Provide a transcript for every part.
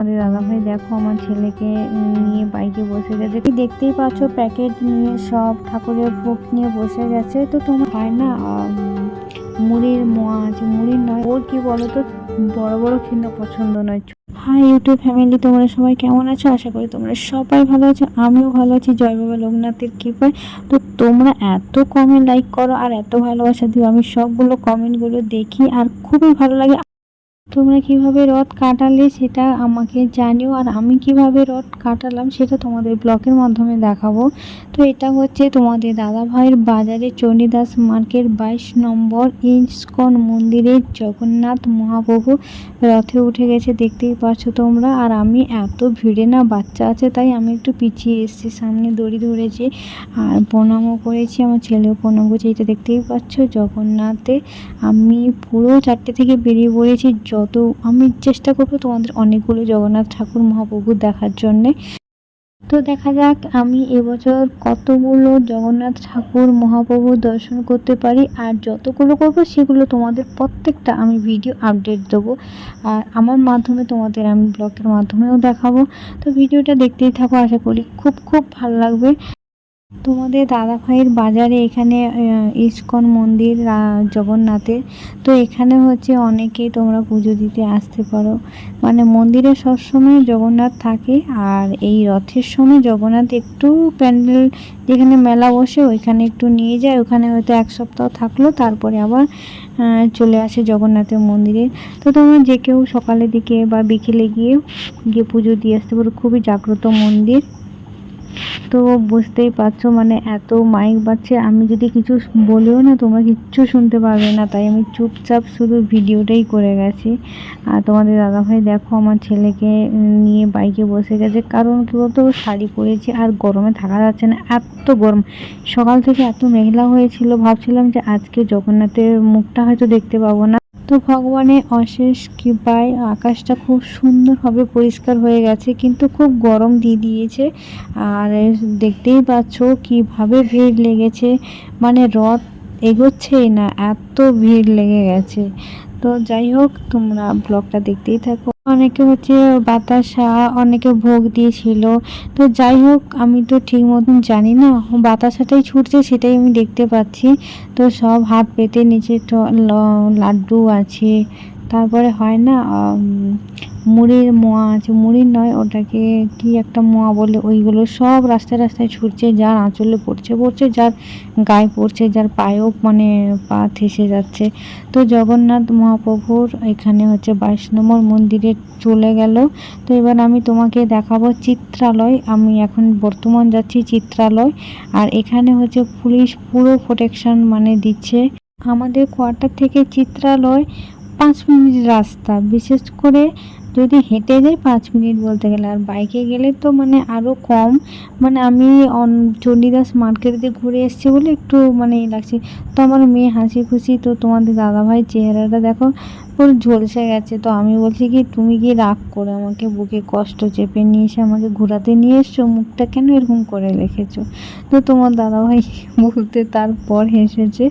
আমাদের দাদাভাই দেখো আমার ছেলেকে নিয়ে বাইকে বসে গেছে। দেখতেই পাচ্ছ প্যাকেট নিয়ে সব ঠাকুরের ভোগ নিয়ে বসে গেছে। তো তোমার হয় না মুড়ির মোয়া আছে, মুড়ির নয়, ওর কি বলতো বড় বড় খেতে পছন্দ নয়। হাই ইউটিউব ফ্যামিলি, তোমরা সবাই কেমন আছো? আশা করি তোমরা সবাই ভালো আছো, আমিও ভালো আছি জয় বাবা লোকনাথের কৃপায়। তো তোমরা এত কমেন্ট লাইক করো আর এত ভালোবাসা দিও, আমি সবগুলো কমেন্টগুলো দেখি আর খুবই ভালো লাগে। তোমরা কিভাবে রথ কাটালে সেটা আমাকে জানিও, আর আমি কিভাবে রথ কাটালাম সেটা তোমাদের ব্লগের মাধ্যমে দেখাবো। তো এটা হচ্ছে তোমাদের দাদাভাইয়ের বাজারে চণ্ডীদাস মার্কেট 22 নম্বর ইস্কন মন্দিরে জগন্নাথ মহাপ্রভু রথে উঠে গেছে, দেখতেই পাচ্ছ তোমরা। আর আমি এত ভিড়ে না, বাচ্চা আছে তাই আমি একটু পিছিয়ে এসেছি, সামনে দড়ি ধরেছি আর প্রণামও করেছি, আমার ছেলেও প্রণাম করেছে। এটা দেখতেই পাচ্ছ জগন্নাথে আমি পুরো 4টে থেকে বেরিয়ে পড়েছি। যত আমি চেষ্টা করবো তোমাদের অনেকগুলো জগন্নাথ ঠাকুর মহাপ্রভু দেখার জন্যে। তো দেখা যাক আমি এবছর কতগুলো জগন্নাথ ঠাকুর মহাপ্রভু দর্শন করতে পারি, আর যতগুলো করবো সেগুলো তোমাদের প্রত্যেকটা আমি ভিডিও আপডেট দেবো, আর আমার মাধ্যমে তোমাদের আমি ব্লগের মাধ্যমেও দেখাবো। তো ভিডিওটা দেখতেই থাকো, আশা করি খুব খুব ভালো লাগবে। তোমাদের দাদাভাইয়ের বাজারে এখানে ইস্কন মন্দির জগন্নাথের। তো এখানে হচ্ছে অনেকেই তোমরা পুজো দিতে আসতে পারো, মানে মন্দিরে সবসময় জগন্নাথ থাকে, আর এই রথের সময় জগন্নাথ একটু প্যান্ডেল যেখানে মেলা বসে ওইখানে একটু নিয়ে যায়, ওখানে হয়তো 1 সপ্তাহ থাকলো, তারপরে আবার চলে আসে জগন্নাথের মন্দিরে। তো তোমরা যে কেউ সকালের দিকে বা বিকেলে গিয়ে পুজো দিয়ে আসতে পারো, খুবই জাগ্রত মন্দির। তো বুঝতেই পারছো মানে এত মাইক বাজছে, আমি যদি কিছু বলেও না তোমরা কিচ্ছু শুনতে পারবে না, তাই আমি চুপচাপ শুধু ভিডিওটাই করে গেছি। আর তোমাদের দাদাভাই দেখো আমার ছেলেকে নিয়ে বাইকে বসে গেছে, কারণ কি বলতো শাড়ি পরেছে আর গরমে থাকা যাচ্ছে না, এত গরম। সকাল থেকে এত মেঘলা হয়েছিল, ভাবছিলাম যে আজকে জগন্নাথের মুখটা হয়তো দেখতে পাবো না। তো ভগবানের অশেষ কৃপায় আকাশটা খুব সুন্দরভাবে পরিষ্কার হয়ে গেছে, কিন্তু খুব গরম দিয়ে দিয়েছে। আর দেখতেই পাচ্ছ কিভাবে ভিড় লেগেছে, মানে রথ এগোচ্ছেই না, এত ভিড় লেগে গেছে। তো যাই হোক তোমরা ব্লগটা দেখতেই থাকো। অনেকে হচ্ছে বাতাসা, অনেকে ভোগ দিয়েছিল। তো যাই হোক আমি তো ঠিক মতন জানি না, বাতাসাটাই ছুটছে সেটাই আমি দেখতে পাচ্ছি। তো সব হাত পেতে নিচে লাড্ডু আছে, তারপরে হয় না মুড়ির মোয়া আছে, মুড়ির নয় ওটাকে কি একটা মোয়া বলে, ওইগুলো সব রাস্তায় রাস্তায় ছুটছে, যার আঁচলে পড়ছে পড়ছে, যার গায়ে পড়ছে, যার পায়েও মানে পা ঠেসে যাচ্ছে। তো জগন্নাথ মহাপ্রভুর এখানে হচ্ছে 22 নম্বর মন্দিরে চলে গেল। তো এবার আমি তোমাকে দেখাবো চিত্রালয়, আমি এখন বর্তমান যাচ্ছি চিত্রালয়। আর এখানে হচ্ছে পুলিশ পুরো প্রোটেকশন মানে দিচ্ছে। আমাদের কোয়ার্টার থেকে চিত্রালয় 5 মিনিট রাস্তা, বিশেষ করে যদি হেঁটে যাই 5 মিনিট বলতে গেলে, আর বাইকে গেলে তো মানে আরও কম। মানে আমি চণ্ডীদাস মার্কেট দিয়ে ঘুরে এসেছি বলে একটু মানে লাগছে। তো আমার মেয়ে হাসি খুশি, তো তোমাদের দাদাভাই চেহারাটা দেখো পুরো ঝলসে গেছে। তো আমি বলছি কি তুমি কি রাগ করে আমাকে বুকে কষ্ট চেপে নিয়ে এসে আমাকে ঘোরাতে নিয়ে এসছো, মুখটা কেন এরকম করে রেখেছো? তো তোমার দাদাভাই বলতে তারপর হেসেছে,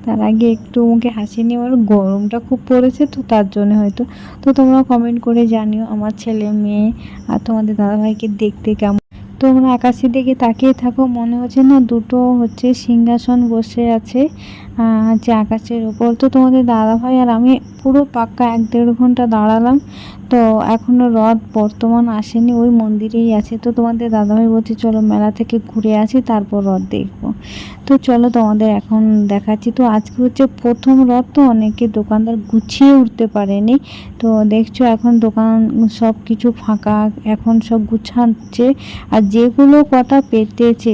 তার আগে একটু মুখে হাসি নিয়ে, আমার গরমটা খুব পড়েছে তো তার জন্য হয়তো। তো তোমরা কমেন্ট করে জানিও আমার ছেলে মেয়ে আর তোমাদের দাদাভাইকে দেখতে কেমন। তোমরা আকাশের দিকে তাকিয়ে থাকো, মনে হচ্ছে না দুটো হচ্ছে সিংহাসন বসে আছে যে আকাশের উপর। তো তোমাদের দাদাভাই আর আমি পুরো পাক্কা 1-1.5 ঘন্টা দাঁড়ালাম। তো এখনো রথ বর্তমান আসেনি, ওই মন্দিরেই আছে। তো তোমাদের দাদাভাই বলছে চলো মেলা থেকে ঘুরে আসি তারপর রথ দেখবো। তো চলো তোমাদের এখন দেখাচ্ছি। তো আজকে হচ্ছে প্রথম রথ, তো অনেকে দোকানদার গুছিয়ে উঠতে পারেনি। তো দেখছো এখন দোকান সব কিছু ফাঁকা, এখন সব গুছাচ্ছে। আর যেগুলো কটা পেতেছে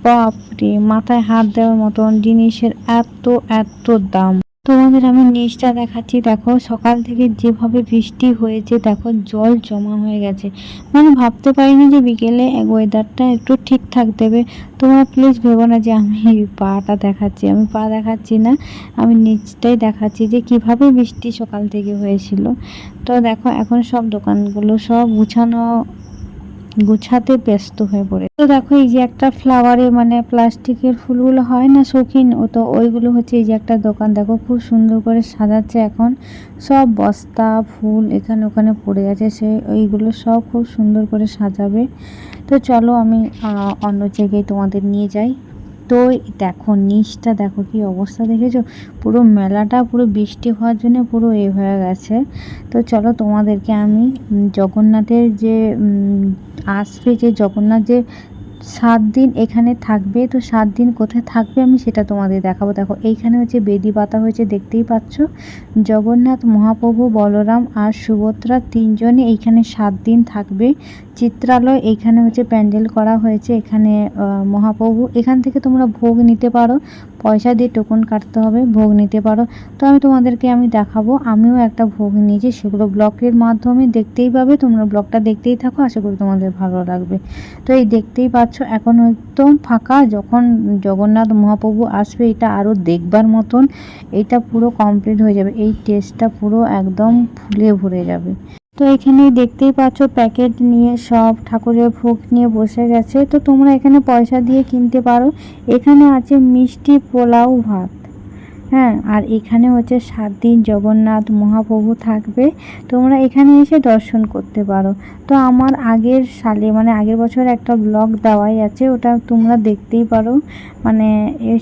বাপরে, মাথায় হাত দেওয়ার মতন জিনিসের এত এত দাম। তোমাদের আমি নিচটা দেখাচ্ছি, দেখো সকাল থেকে যেভাবে বৃষ্টি হয়েছে, দেখো জল জমা হয়ে গেছে। মানে ভাবতে পারিনি যে বিকেলে ওয়েদারটা একটু ঠিকঠাক দেবে। তোমরা প্লিজ ভেবো না যে আমি পাটা দেখাচ্ছি, আমি পা দেখাচ্ছি না, আমি নিচটাই দেখাচ্ছি যে কিভাবে বৃষ্টি সকাল থেকে হয়েছিল। তো দেখো এখন সব দোকানগুলো সব গুছানো গুছাতে ব্যস্ত হয়ে পড়ে। তো দেখো এই যে একটা ফ্লাওয়ারে মানে প্লাস্টিকের ফুলগুলো হয় না শৌখিন, ও তো ওইগুলো হচ্ছে এই যে একটা দোকান, দেখো খুব সুন্দর করে সাজাচ্ছে। এখন সব বস্তা ফুল এখানে ওখানে পড়ে আছে, সে ওইগুলো সব খুব সুন্দর করে সাজাবে। তো চলো আমি অন্য জায়গায় তোমাদের নিয়ে যাই। তো দেখো নিচটা দেখো কি অবস্থা, দেখেছো? পুরো মেলাটা পুরো বৃষ্টি হওয়ার জন্য পুরো হয়ে গেছে। তো চলো তোমাদেরকে আমি জগন্নাথের যে আসবে, যে জগন্নাথ যে 7 দিন এখানে থাকবে, তো 7 দিন কোথায় থাকবে আমি সেটা তোমাদের দেখাবো। দেখো এইখানে হচ্ছে বেদি পাতা হয়েছে, দেখতেই পাচ্ছ। জগন্নাথ মহাপ্রভু, বলরাম আর সুভদ্রা তিনজনে এইখানে 7 দিন থাকবে। চিত্রালয় এইখানে হচ্ছে প্যান্ডেল করা হয়েছে। এখানে মহাপ্রভু, এখান থেকে তোমরা ভোগ নিতে পারো, পয়সা দিয়ে টোকন কাটতে হবে, ভোগ নিতে পারো। তো আমি দেখাবো, আমিও একটা ভোগ নিয়েছি, সেগুলো ব্লগের মাধ্যমে দেখতেই পাবে। তোমরা ব্লগটা দেখতেই থাকো, আশা করি তোমাদের ভালো লাগবে। তো এই দেখতেই পাচ্ছ এখন একদম ফাঁকা, যখন জগন্নাথ মহাপ্রভু আসবে এটা আরও দেখবার মতন, এটা পুরো কমপ্লিট হয়ে যাবে, এই টেস্টটা পুরো একদম ফুলে ভরে যাবে। তো এখানে দেখতেই পাচ্ছ প্যাকেট নিয়ে সব ঠাকুরের ভোগ নিয়ে বসে গেছে। তো তোমরা এখানে পয়সা দিয়ে কিনতে পারো। এখানে আছে মিষ্টি, পোলাও, ভাত, হ্যাঁ। আর এখানে হচ্ছে 7 দিন জগন্নাথ মহাপ্রভু থাকবে, তোমরা এখানে এসে দর্শন করতে পারো। তো আমার আগের সালে মানে আগের বছর একটা ব্লগ দেওয়াই আছে, ওটা তোমরা দেখতেই পারো। মানে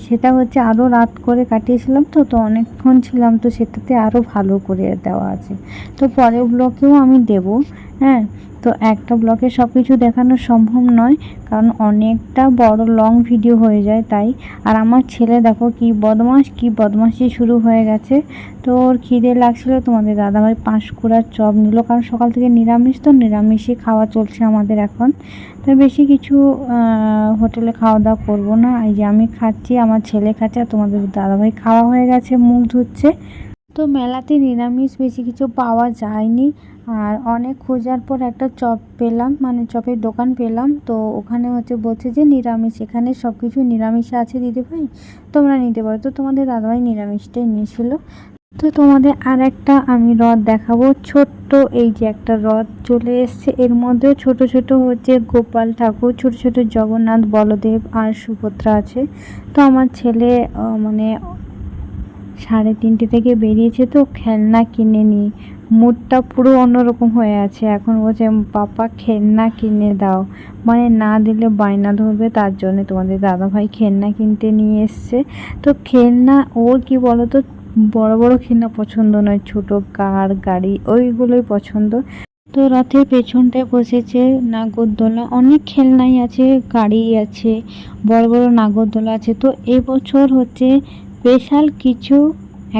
সেটা হচ্ছে আরও রাত করে কাটিয়েছিলাম, তো অনেকক্ষণ ছিলাম, তো সেটাতে আরও ভালো করে দেওয়া আছে। তো পরের ব্লগেও আমি দেব, হ্যাঁ। তো একটা ব্লগে সব কিছু দেখানো সম্ভব নয়, কারণ অনেকটা বড় লং ভিডিও হয়ে যায় তাই। আর আমার ছেলে দেখো কি বদমাশি শুরু হয়ে গেছে। তো ওর খিদে লাগছিল, তোমাদের দাদাভাই 5 কুড়ার চপ নিল, কারণ সকাল থেকে নিরামিষ, তো নিরামিষই খাওয়া চলছে আমাদের এখন। তো বেশি কিছু হোটেলে খাওয়া দাওয়া করবো না, এই যে আমি খাচ্ছি, আমার ছেলে খাচ্ছে, আর তোমাদের দাদাভাই খাওয়া হয়ে গেছে, মুখ ধুচ্ছে। তো মেলাতে নিরামিষ বেশি কিছু পাওয়া যায়নি, আর অনেক খোঁজার পর একটা চপ পেলাম, মানে চপের দোকান পেলাম। তো ওখানে হচ্ছে বলছে যে নিরামিষ, এখানে সব কিছু নিরামিষ আছে দিদিভাই, তোমরা নিতে পারো। তো তোমাদের দাদাভাই নিরামিষটাই নিয়েছিল। তো তোমাদের আর একটা আমি হ্রদ দেখাবো, ছোট্ট এই যে একটা হ্রদ চলে এসছে, এর মধ্যেও ছোট ছোট হচ্ছে গোপাল ঠাকুর, ছোট ছোট জগন্নাথ, বলদেব আর সুভদ্রা আছে। তো আমার ছেলে মানে 3:30 থেকে বেরিয়েছে, তো খেলনা কিনে নি, মুডটা পুরো অন্যরকম হয়ে আছে। এখন বলছে পাপা খেলনা কিনে দাও, মানে না দিলে বায়না ধরবে, তার জন্য তোমাদের দাদাভাই খেলনা কিনতে নিয়ে এসছে। তো খেলনা ওর কি বলো তো, বড় বড় খেলনা পছন্দ নয়, ছোট কার গাড়ি ওইগুলোই পছন্দ। তো রথের পেছনটায় বসেছে নাগরদোলা, অনেক খেলনাই আছে, গাড়ি আছে, বড় বড় নাগরদোলা আছে। তো এবছর হচ্ছে স্পেশাল কিছু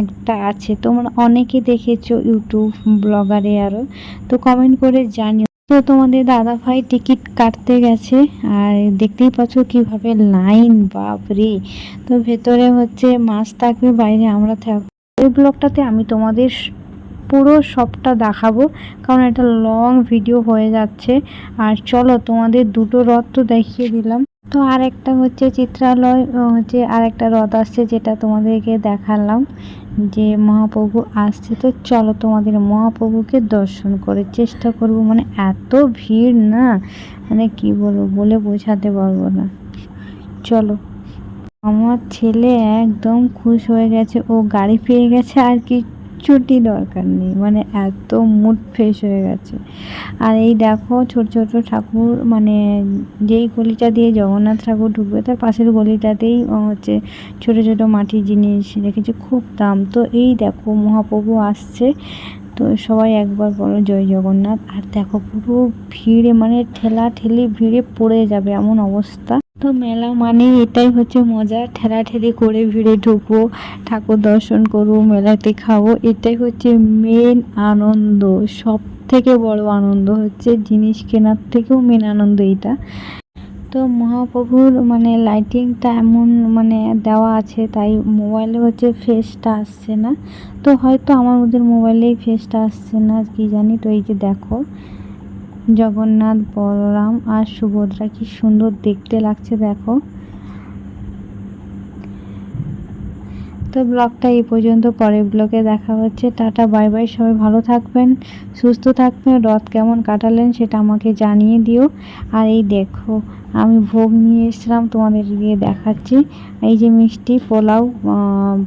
একটা আছে, তোমরা অনেকে দেখেছো ইউটিউব ব্লগারে আরও, তো কমেন্ট করে জানিও। তো তোমাদের দাদা ভাই টিকিট কাটতে গেছে, আর দেখতেই পাচ্ছ কিভাবে লাইন, বাপরে। তো ভেতরে হচ্ছে মাছ থাকবে, বাইরে আমরা থাকবো। এই ব্লগটাতে আমি তোমাদের পুরো সবটা দেখাবো, কারণ এটা লং ভিডিও হয়ে যাচ্ছে। আর চলো তোমাদের দুটো রথ তো দেখিয়ে দিলাম। তো আর একটা হচ্ছে চিত্রালয় হচ্ছে আর একটা রথ আসছে, যেটা তোমাদেরকে দেখালাম যে মহাপ্রভু আসছে। তো চলো তোমাদের মহাপ্রভুকে দর্শন করে চেষ্টা করব, মানে এত ভিড় না, মানে কি বলবো, বলে বোঝাতে পারবো না। চলো। আমার ছেলে একদম খুশ হয়ে গেছে, ও গাড়ি পেয়ে গেছে, আর কিচ্ছুটি দরকার নেই, মানে এত মুড ফ্রেশ হয়ে গেছে। আর এই দেখো ছোট ছোট ঠাকুর, মানে যেই গলিটা দিয়ে জগন্নাথ ঠাকুর ঢুকবে তার পাশের গলিটাতেই হচ্ছে ছোট ছোট মাটির জিনিস রেখেছে, খুব দাম। তো এই দেখো মহাপ্রভু আসছে, তো সবাই একবার বলো জয় জগন্নাথ। আর দেখো পুরো ভিড়ে, মানে ঠেলা ঠেলি ভিড়ে পড়ে যাবে এমন অবস্থা। তো মেলা মানে এটাই হচ্ছে মজা, ঠেলাঠেলি করে ভিড়ে ঢুকবো, ঠাকুর দর্শন করবো, মেলাতে খাবো, এটাই হচ্ছে মেন আনন্দ। সব থেকে বড় আনন্দ হচ্ছে জিনিস কেনার থেকেও মেন আনন্দ এটা। তো মহাপ্রভুর মানে লাইটিংটা এমন মানে দেওয়া আছে, তাই মোবাইলে হচ্ছে ফেসটা আসছে না, তো হয়তো আমার ওদের মোবাইলেই ফেসটা আসছে না কি জানি। তো এই যে দেখো জগন্নাথ, বলরাম আর সুভদ্রা, কি সুন্দর দেখতে লাগছে দেখো। তো তো ব্লগটা এই পর্যন্ত, পরের ব্লগে দেখা হচ্ছে। টাটা বাই বাই, সবাই ভালো থাকবেন, সুস্থ থাকবেন। রথ কেমন কাটালেন সেটা আমাকে জানিয়ে দিও। আর এই দেখো আমি ভোগ নিয়ে এসেছিলাম, তোমাদের দিয়ে দেখাচ্ছি। এই যে মিষ্টি পোলাও,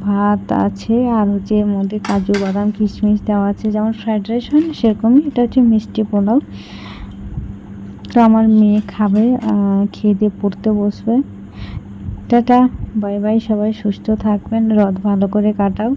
ভাত আছে, আর হচ্ছে এর মধ্যে কাজু বাদাম কিশমিশ দেওয়া আছে, যেমন ফ্রাইড রাইস হয় না সেরকমই। এটা হচ্ছে মিষ্টি পোলাও। তো আমার মেয়ে খাবে, খেয়ে দিয়ে পড়তে বসবে। টাটা বাই বাই, সবাই সুস্থ থাকবেন, রথ ভালো করে কাটাও।